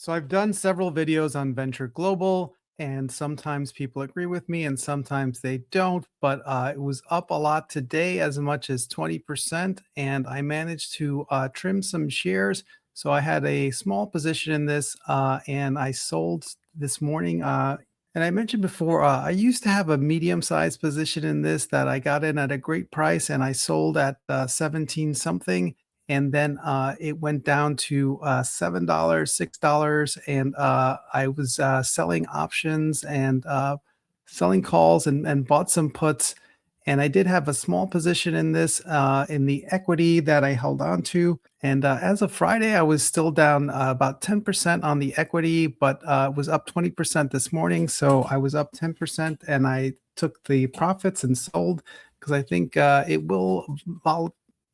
So I've done several videos on Venture Global, and sometimes people agree with me and sometimes they don't. But it was up a lot today, as much as 20%, and I managed to trim some shares. So I had a small position in this, and I sold this morning. And I mentioned before, I used to have a medium-sized position in this that I got in at a great price, and I sold at 17 something, and then it went down to $7, $6, and I was selling options and selling calls and bought some puts. And I did have a small position in this in the equity that I held on to. And as of Friday, I was still down about 10% on the equity, but was up 20% this morning. So I was up 10%, and I took the profits and sold because I think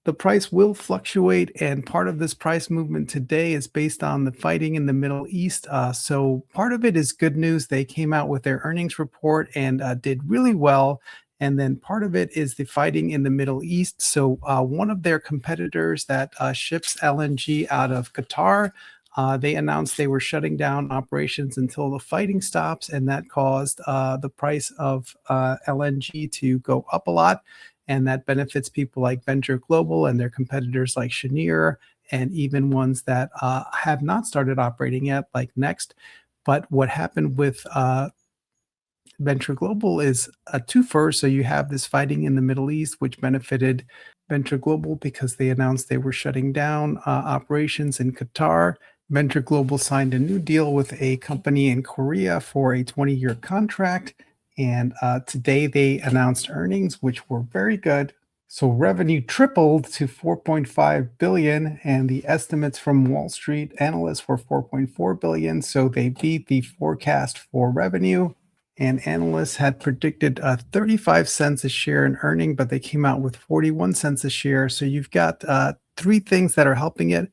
the price will fluctuate, and part of this price movement today is based on the fighting in the Middle East. So part of it is good news. They came out with their earnings report and did really well. And then part of it is the fighting in the Middle East. So one of their competitors that ships LNG out of Qatar, they announced they were shutting down operations until the fighting stops, and that caused the price of LNG to go up a lot. And that benefits people like Venture Global and their competitors like Cheniere, and even ones that have not started operating yet, like Next. But what happened with Venture Global is a twofer. So you have this fighting in the Middle East, which benefited Venture Global because they announced they were shutting down operations in Qatar. Venture Global signed a new deal with a company in Korea for a 20-year contract. And today they announced earnings, which were very good. So revenue tripled to 4.5 billion, and the estimates from Wall Street analysts were 4.4 billion. So they beat the forecast for revenue. And analysts had predicted 35 cents a share in earning, but they came out with 41 cents a share. So you've got three things that are helping it: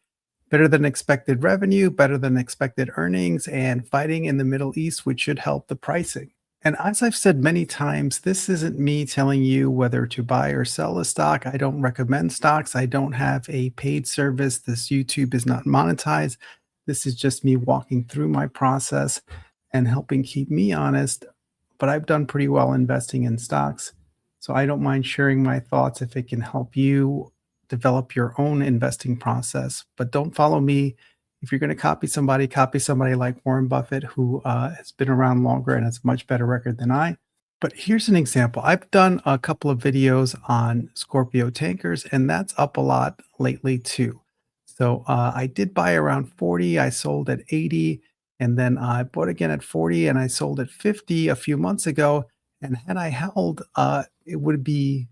better than expected revenue, better than expected earnings, and fighting in the Middle East, which should help the pricing. And as I've said many times, this isn't me telling you whether to buy or sell a stock. I don't recommend stocks. I don't have a paid service. This YouTube is not monetized. This is just me walking through my process and helping keep me honest. But I've done pretty well investing in stocks. So I don't mind sharing my thoughts if it can help you develop your own investing process. But don't follow me. If you're going to copy somebody like Warren Buffett, who has been around longer and has a much better record than I. But here's an example. I've done a couple of videos on Scorpio Tankers, and that's up a lot lately too. So I did buy around 40. I sold at 80. And then I bought again at 40, and I sold at 50 a few months ago. And had I held, it would be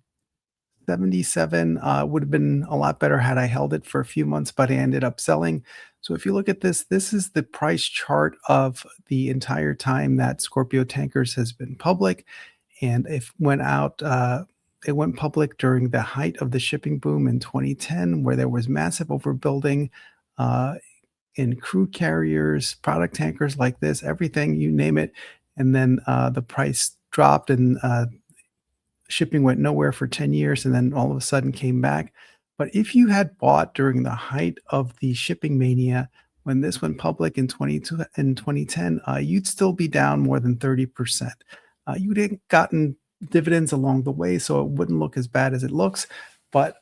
77. Would have been a lot better had I held it for a few months, but I ended up selling. So if you look at this, this is the price chart of the entire time that Scorpio Tankers has been public. And it went public during the height of the shipping boom in 2010, where there was massive overbuilding. In crude carriers, product tankers like this, everything, you name it. And then the price dropped, and shipping went nowhere for 10 years, and then all of a sudden came back. But if you had bought during the height of the shipping mania, when this went public in 2010, you'd still be down more than 30%. You'd have gotten dividends along the way, so it wouldn't look as bad as it looks. But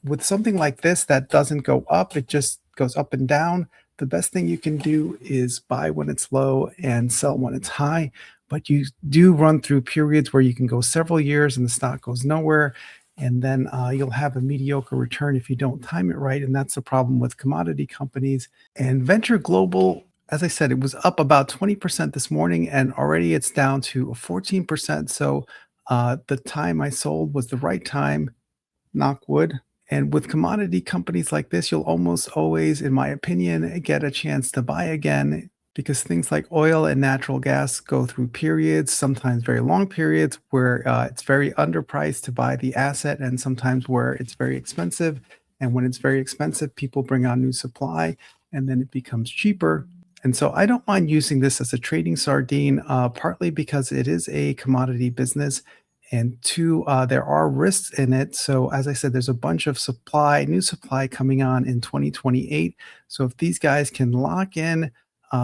with something like this that doesn't go up, it just goes up and down. The best thing you can do is buy when it's low and sell when it's high. But you do run through periods where you can go several years and the stock goes nowhere. And then you'll have a mediocre return if you don't time it right. And that's the problem with commodity companies. And Venture Global, as I said, it was up about 20% this morning, and already it's down to 14%. So the time I sold was the right time, knock wood. And with commodity companies like this, you'll almost always, in my opinion, get a chance to buy again, because things like oil and natural gas go through periods, sometimes very long periods, where it's very underpriced to buy the asset, and sometimes where it's very expensive. And when it's very expensive, people bring on new supply, and then it becomes cheaper. And so I don't mind using this as a trading sardine, partly because it is a commodity business, and two, there are risks in it. So as I said, there's a bunch of new supply coming on in 2028. So if these guys can lock in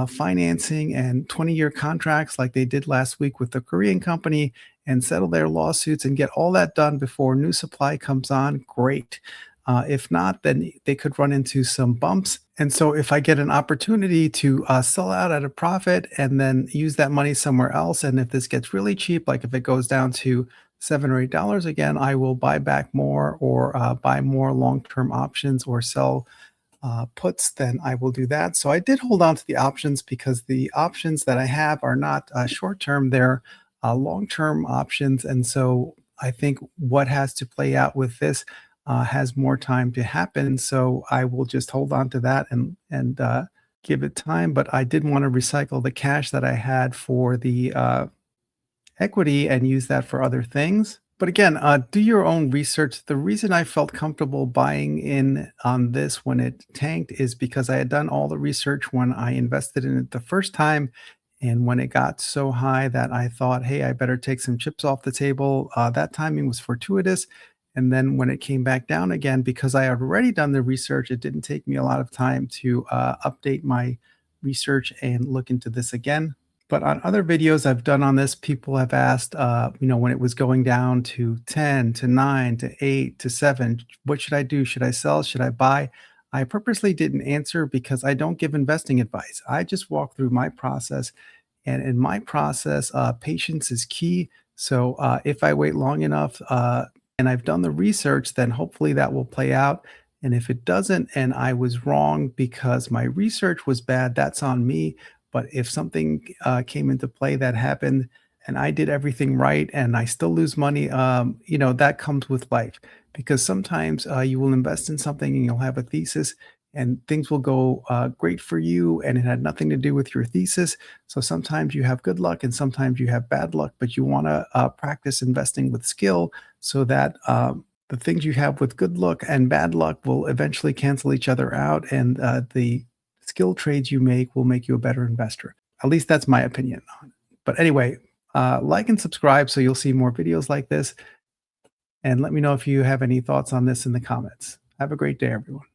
financing and 20-year contracts like they did last week with the Korean company and settle their lawsuits and get all that done before new supply comes on, great. If not, then they could run into some bumps. And so, if I get an opportunity to sell out at a profit and then use that money somewhere else, and if this gets really cheap, like if it goes down to $7 or $8 again, I will buy back more or buy more long term options or sell puts, then I will do that. So I did hold on to the options because the options that I have are not short term, they're long term options. And so I think what has to play out with this has more time to happen. So I will just hold on to that and give it time. But I did want to recycle the cash that I had for the equity and use that for other things. But again, do your own research. The reason I felt comfortable buying in on this when it tanked is because I had done all the research when I invested in it the first time. And when it got so high that I thought, hey, I better take some chips off the table, that timing was fortuitous. And then when it came back down again, because I had already done the research, it didn't take me a lot of time to update my research and look into this again. But on other videos I've done on this, people have asked, when it was going down to 10, to 9, to 8, to 7, what should I do? Should I sell? Should I buy? I purposely didn't answer because I don't give investing advice. I just walk through my process. And in my process, patience is key. So if I wait long enough and I've done the research, then hopefully that will play out. And if it doesn't, and I was wrong because my research was bad, that's on me. But if something came into play that happened and I did everything right and I still lose money, that comes with life because sometimes you will invest in something and you'll have a thesis and things will go great for you and it had nothing to do with your thesis. So sometimes you have good luck and sometimes you have bad luck, but you want to practice investing with skill so that the things you have with good luck and bad luck will eventually cancel each other out and the skill trades you make will make you a better investor. At least that's my opinion on it. But anyway, like and subscribe so you'll see more videos like this. And let me know if you have any thoughts on this in the comments. Have a great day, everyone.